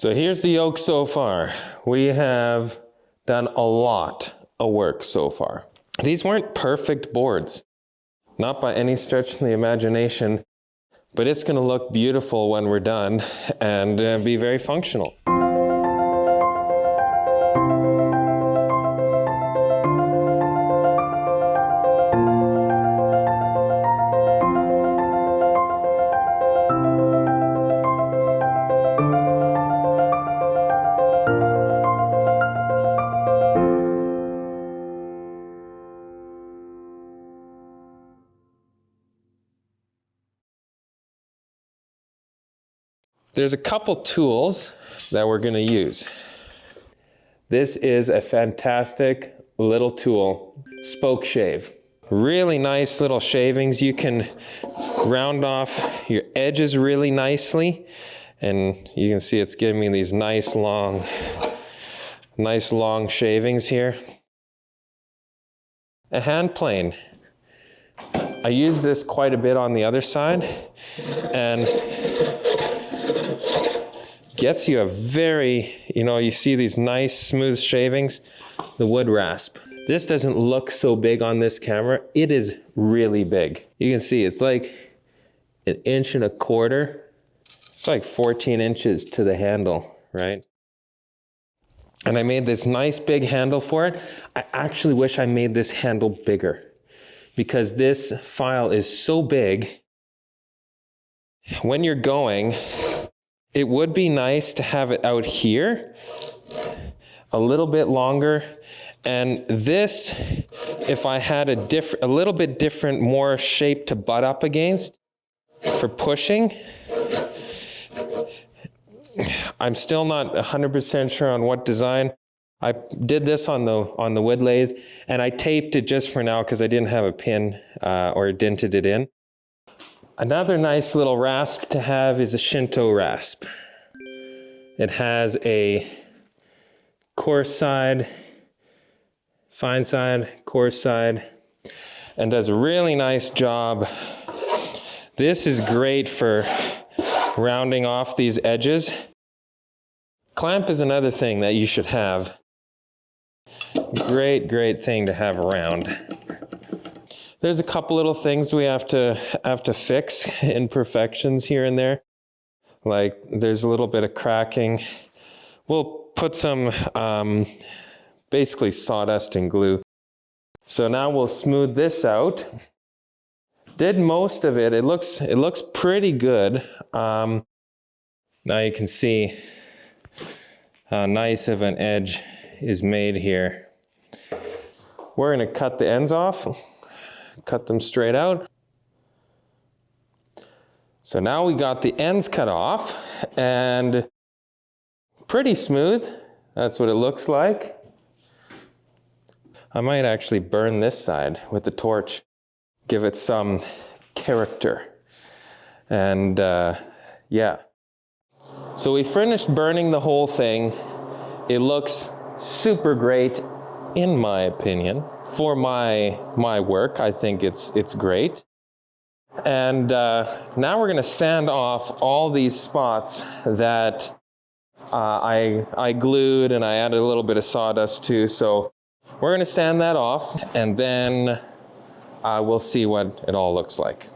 So here's the yoke so far. We have done a lot of work so far. These weren't perfect boards, not by any stretch of the imagination, but it's going to look beautiful when we're done and be very functional. There's a couple tools that we're going to use. This is a fantastic little tool, spoke shave. Really nice little shavings. You can round off your edges really nicely, and you can see it's giving me these nice long shavings here. A hand plane. I use this quite a bit on the other side, and gets you a very, you see these nice smooth shavings, the wood rasp. This doesn't look so big on this camera. It is really big. You can see it's like 1.25 inches. It's like 14 inches to the handle, right? And I made this nice big handle for it. I actually wish I made this handle bigger because this file is so big. When you're going, it would be nice to have it out here a little bit longer. And this, if I had a little bit different, more shape to butt up against for pushing. I'm still not 100% sure on what design. I did this on the wood lathe, and I taped it just for now because I didn't have a pin or dented it in. Another nice little rasp to have is a Shinto rasp. It has a coarse side, fine side, coarse side, and does a really nice job. This is great for rounding off these edges. Clamp is another thing that you should have. Great thing to have around. There's a couple little things we have to fix, imperfections here and there. Like there's a little bit of cracking. We'll put some basically sawdust and glue. So now we'll smooth this out. Did most of it. It looks pretty good. Now you can see how nice of an edge is made here. We're going to cut the ends off. Cut them straight out. So now we got the ends cut off and pretty smooth. That's what it looks like. I might actually burn this side with the torch, give it some character. And yeah. So we finished burning the whole thing. It looks super great. In my opinion, for my work, I think it's great. And now we're going to sand off all these spots that I glued and I added a little bit of sawdust to. So we're going to sand that off, and then we'll see what it all looks like.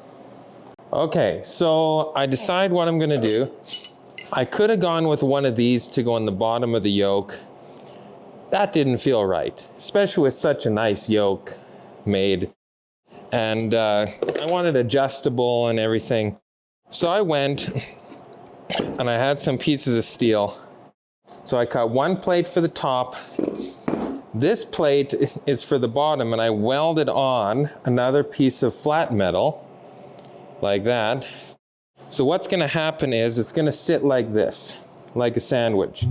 Okay, so I decide what I'm going to do. I could have gone with one of these to go on the bottom of the yoke. That didn't feel right, especially with such a nice yoke made. And I wanted adjustable and everything. So I went and I had some pieces of steel. So I cut one plate for the top. This plate is for the bottom, and I welded on another piece of flat metal like that. So what's going to happen is it's going to sit like this, like a sandwich.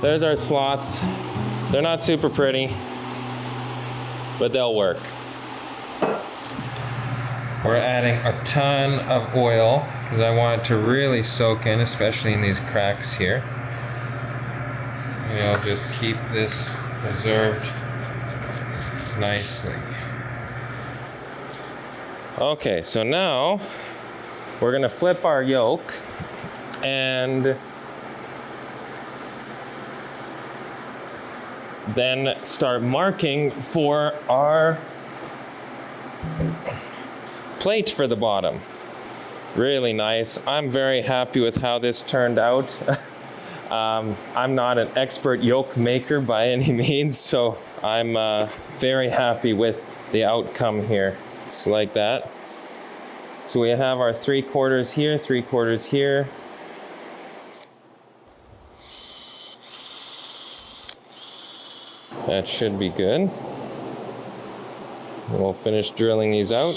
There's our slots. They're not super pretty, but they'll work. We're adding a ton of oil because I want it to really soak in, especially in these cracks here. And I'll just keep this preserved nicely. Okay, so now we're gonna flip our yoke and then start marking for our plate for the bottom. Really nice. I'm very happy with how this turned out. I'm not an expert yoke maker by any means, so I'm very happy with the outcome here. Just like that. So we have our 3/4 here, 3/4 here. That should be good. And we'll finish drilling these out.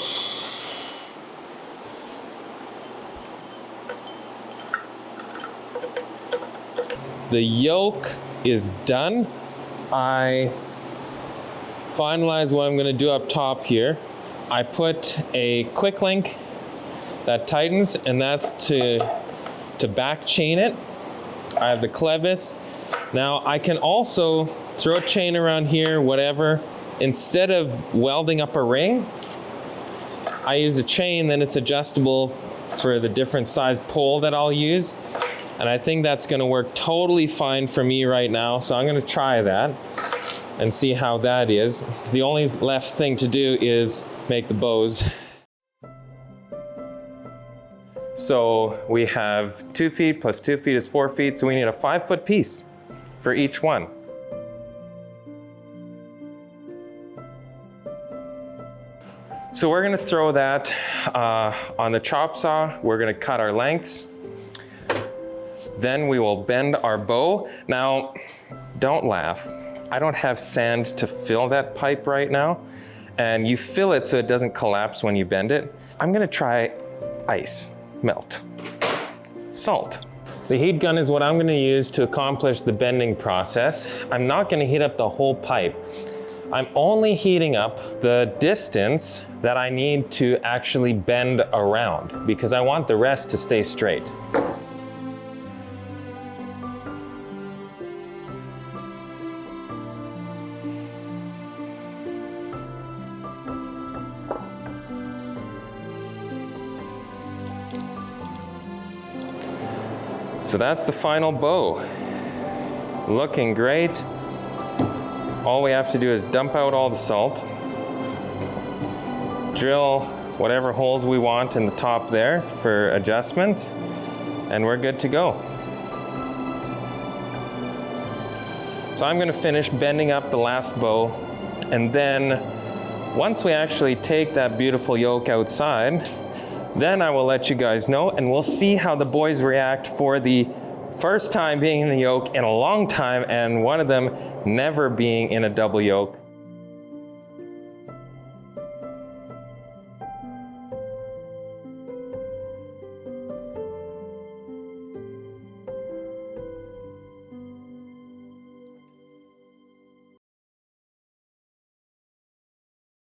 The yoke is done. I finalized what I'm gonna do up top here. I put a quick link that tightens, and that's to back chain it. I have the clevis. Now I can also throw a chain around here, whatever. Instead of welding up a ring, I use a chain, then it's adjustable for the different size pole that I'll use. And I think that's gonna work totally fine for me right now. So I'm gonna try that and see how that is. The only left thing to do is make the bows. So we have 2 feet plus 2 feet is 4 feet. So we need a 5-foot piece for each one. So we're gonna throw that on the chop saw. We're gonna cut our lengths. Then we will bend our bow. Now, don't laugh. I don't have sand to fill that pipe right now. And you fill it so it doesn't collapse when you bend it. I'm gonna try ice, melt, salt. The heat gun is what I'm gonna use to accomplish the bending process. I'm not gonna heat up the whole pipe. I'm only heating up the distance that I need to actually bend around because I want the rest to stay straight. So that's the final bow. Looking great. All we have to do is dump out all the salt, drill whatever holes we want in the top there for adjustment, and we're good to go. So I'm gonna finish bending up the last bow, and then once we actually take that beautiful yoke outside, then I will let you guys know, and we'll see how the boys react for the first time being in the yoke in a long time, and one of them never being in a double yoke.